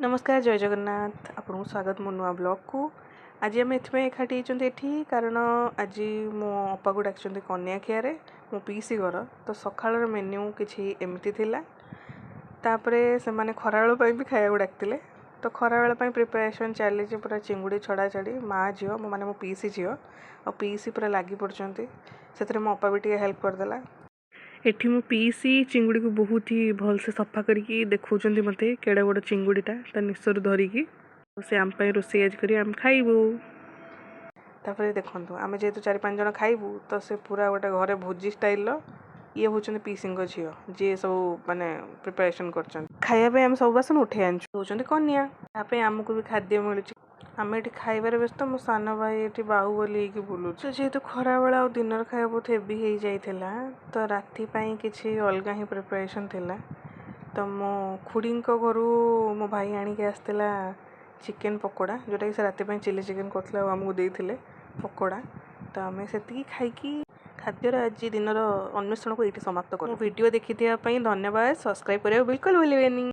नमस्कार जय जगन्नाथ आपको स्वागत मो नुआ ब्लॉग को। आज आम एखाटी होती कारण आज मो अपा को डाक कन्या खियारे मो पीसी घर तो सकाळ मेन्यू किसी एमती थिला तापरे से माने खराबेल भी खाया डाकते तो खराबेल प्रिपेरेसन चली पूरा चिंगुड़ी छड़ा छड़ी माँ झील माने मो पीसी झील और पीसी पूरा लगी पड़ते से मो अपा भी टे हेल्प करदेला। एठी मो पीसी चिंगुड़ी को बहुत ही भल से सफा करके देखौं मत केड़ा बड़ चिंगुड़ीटा ता निस्सर धरिकी से आम रोषे आज कर आम खाइबू। तापर देखु आम जेहेतु 4-5 जन खाइबू तो से पूरा गोटे घरे भोजी स्टाइल ये होचंदी पीसी झील जी सब माने प्रिपरेशन कर खाइबा आम सब बासन उठे आनचुं कन्या आमको भी खाद्य मिलूँ आम ये खाइबार व्यस्त मो सान भाई ये बाहुबली बुलूँ जेहेतु खरा बेला और दिन खाया बहुत हेवी हो जाइला तो राति किसी अलग ही प्रिपरेशन थिला तो मो खुड़ी घर मो भाई आणिक आसला चिकेन पकोड़ा जोटा कि से राति चिली चिकेन करते आमको देते पकोड़ा तो आम से खाई खाद्यर आज दिन अन्वेषण को ये समाप्त कर वीडियो देखी धन्यवाद। सब्सक्राइब करें बिल्कुल भूलें।